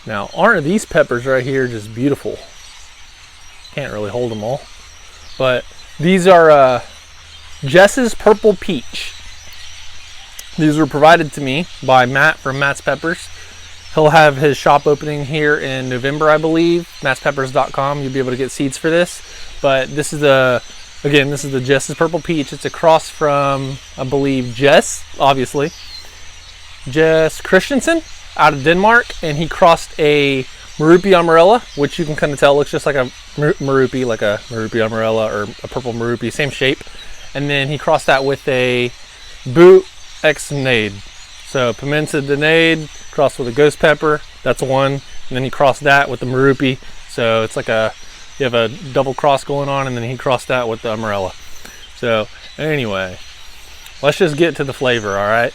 Now, aren't these peppers right here just beautiful? Can't really hold them all. But these are Jes's Purple Peach. These were provided to me by Matt from Matt's Peppers. He'll have his shop opening here in November, I believe. mattspeppers.com. You'll be able to get seeds for this. But this is the Jes's Purple Peach. It's a cross from, I believe, Jes, obviously. Jes Christensen out of Denmark. And he crossed a Murupi Amarela, which you can kind of tell looks just like a Murupi, Amarela or a purple Murupi, same shape. And then he crossed that with a Bhut x Neyde. So Pimenta de Neyde crossed with a ghost pepper, that's one. And then he crossed that with the Murupi. So it's like you have a double cross going on, and then he crossed that with the Amarela. So anyway, let's just get to the flavor, all right?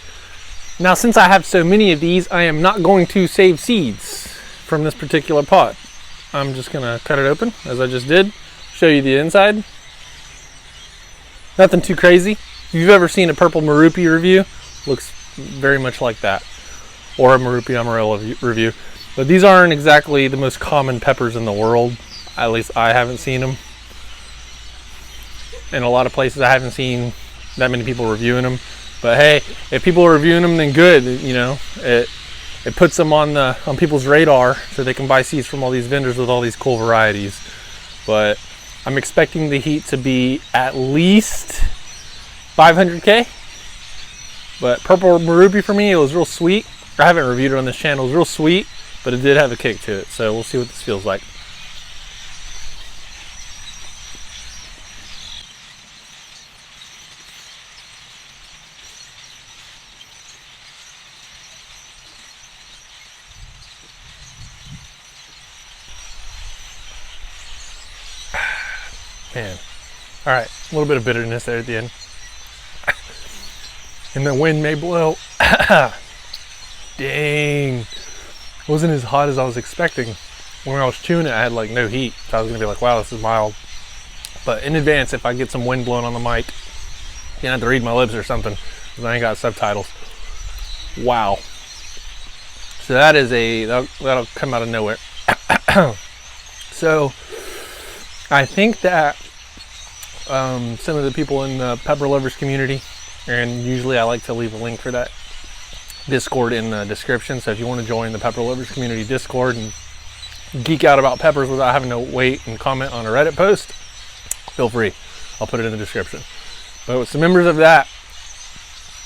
Now, since I have so many of these, I am not going to save seeds from this particular pot. I'm just gonna cut it open as I just did, show you the inside. Nothing too crazy. If you've ever seen a purple Murupi review, looks very much like that, or a Murupi Amarela review. But these aren't exactly the most common peppers in the world. At least I haven't seen them. In a lot of places I haven't seen that many people reviewing them. But hey, if people are reviewing them, then good. You know, it puts them on people's radar so they can buy seeds from all these vendors with all these cool varieties. But I'm expecting the heat to be at least 500K. But purple Murupi for me, it was real sweet. I haven't reviewed it on this channel. It was real sweet, but it did have a kick to it. So we'll see what this feels like. Man. All right, a little bit of bitterness there at the end. And the wind may blow. Dang. It wasn't as hot as I was expecting. When I was chewing it, I had like no heat. So I was gonna be like, wow, this is mild. But in advance, if I get some wind blowing on the mic, you're gonna have to read my lips or something, because I ain't got subtitles. Wow. So that'll come out of nowhere. So I think that some of the people in the pepper lovers community, and usually I like to leave a link for that Discord in the description. So if you want to join the pepper lovers community Discord and geek out about peppers without having to wait and comment on a Reddit post, feel free. I'll put it in the description. But some members of that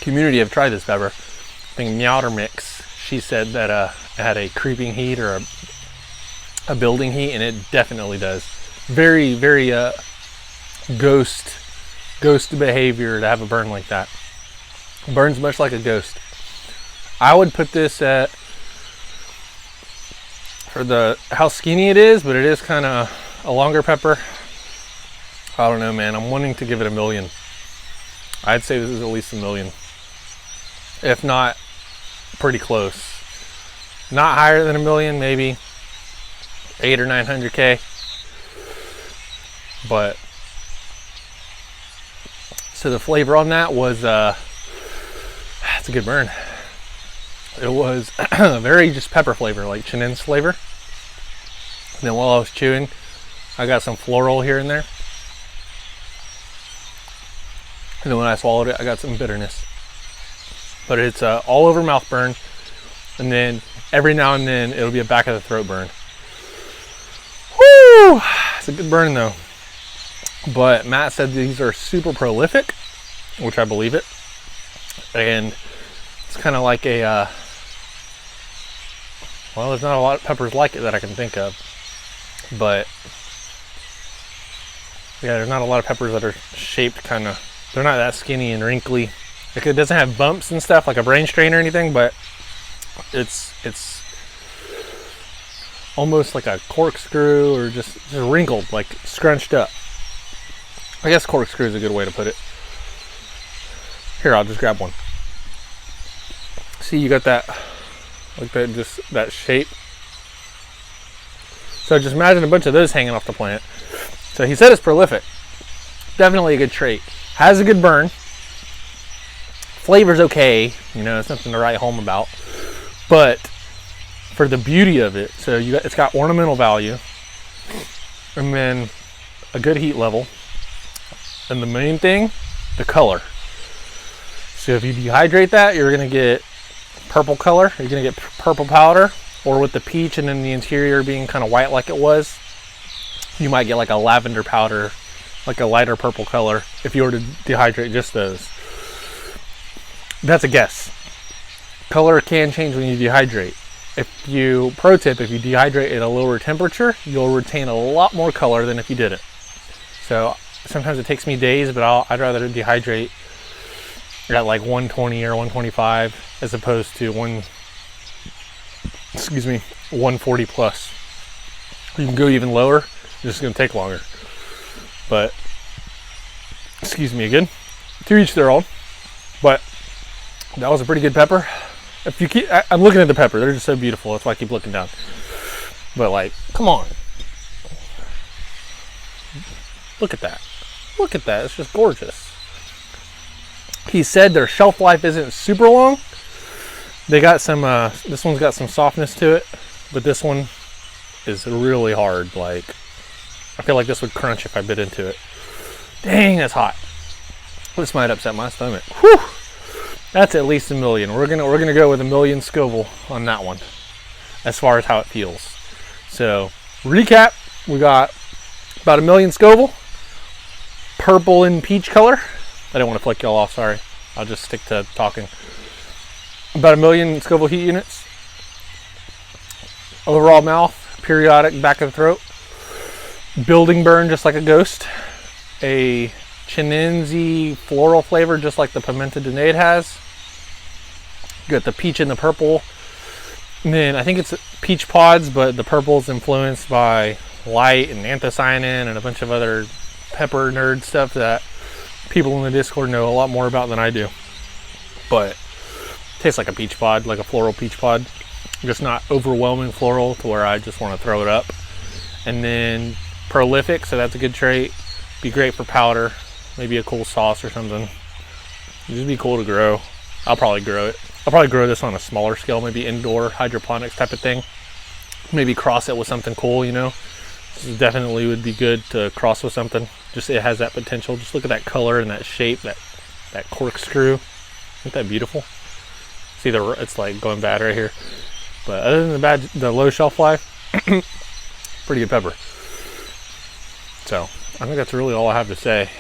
community have tried this pepper. I think Meowder Mix, she said that it had a creeping heat or a building heat, and it definitely does. Very, very ghost behavior to have a burn like that. It burns much like a ghost. I would put this at, for how skinny it is, but it is kind of a longer pepper. I don't know, man. I'm wanting to give it 1 million. I'd say this is at least 1 million, if not pretty close. Not higher than 1 million, maybe 800 or 900K. But so the flavor on that was it's a good burn. It was very just pepper flavor, like Chinense flavor. And then while I was chewing, I got some floral here and there. And then when I swallowed it, I got some bitterness. But it's all over mouth burn, and then every now and then it'll be a back of the throat burn. Woo! It's a good burn though. But Matt said these are super prolific, which I believe it. And it's kind of like a, well, there's not a lot of peppers like it that I can think of. But yeah, there's not a lot of peppers that are shaped kind of, they're not that skinny and wrinkly. Like, it doesn't have bumps and stuff like a brain strain or anything, but it's almost like a corkscrew, or just wrinkled, like scrunched up. I guess corkscrew is a good way to put it. Here, I'll just grab one. See, you got that, like that, just that shape. So just imagine a bunch of those hanging off the plant. So he said it's prolific. Definitely a good trait. Has a good burn. Flavor's okay. You know, it's nothing to write home about. But for the beauty of it. So it's got ornamental value, and then a good heat level, and the main thing, the color. So if you dehydrate that, you're gonna get purple color. You're gonna get purple powder, or with the peach and then the interior being kind of white like it was, you might get like a lavender powder, like a lighter purple color if you were to dehydrate just those. That's a guess. Color can change when you dehydrate. Pro tip, if you dehydrate at a lower temperature, you'll retain a lot more color than if you didn't. So sometimes it takes me days, but I'd rather dehydrate at like 120 or 125 as opposed to 140 plus. You can go even lower, it's just gonna take longer. But excuse me again, to each their own. But that was a pretty good pepper. If you keep, I'm looking at the pepper, they're just so beautiful, that's why I keep looking down. But like, come on, look at that, it's just gorgeous. He said their shelf life isn't super long. They got some, this one's got some softness to it, but this one is really hard. Like, I feel like this would crunch if I bit into it. Dang, that's hot. This might upset my stomach. Whew. That's at least 1 million. We're gonna go with 1 million Scoville on that one, as far as how it feels. So, recap: we got about 1 million Scoville, purple and peach color. I didn't want to flick y'all off, sorry. I'll just stick to talking. About 1 million Scoville heat units. Overall mouth, periodic back of the throat. Building burn just like a ghost. A chinense floral flavor just like the pimenta de Neyde has. You got the peach and the purple. And then I think it's peach pods, but the purple is influenced by light and anthocyanin and a bunch of other pepper nerd stuff that people in the Discord know a lot more about than I do. But tastes like a peach pod, like a floral peach pod. Just not overwhelming floral to where I just want to throw it up. And then prolific, so that's a good trait. Be great for powder, maybe a cool sauce or something. It'd just be cool to grow. I'll probably grow it. I'll probably grow this on a smaller scale, maybe indoor hydroponics type of thing. Maybe cross it with something cool, you know. This definitely would be good to cross with something. Just it has that potential. Just look at that color and that shape, that corkscrew. Isn't that beautiful? See, it's like going bad right here. But other than the low shelf life, pretty good pepper. So I think that's really all I have to say.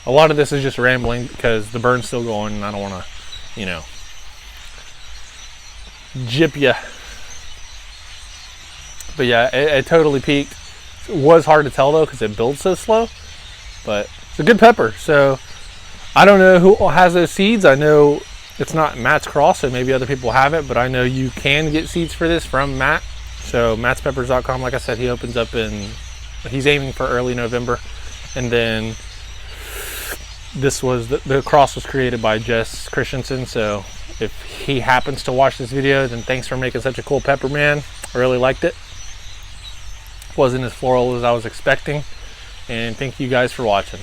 A lot of this is just rambling because the burn's still going and I don't want to, you know, jip ya. But yeah, it totally peaked. It was hard to tell though because it builds so slow. But it's a good pepper. So I don't know who has those seeds. I know it's not Matt's cross, so maybe other people have it, but I know you can get seeds for this from Matt. So mattspeppers.com, like I said, he opens up he's aiming for early November. And then this was, the cross was created by Jes Christensen. So if he happens to watch this video, then thanks for making such a cool pepper, man. I really liked it. Wasn't as floral as I was expecting. And thank you guys for watching.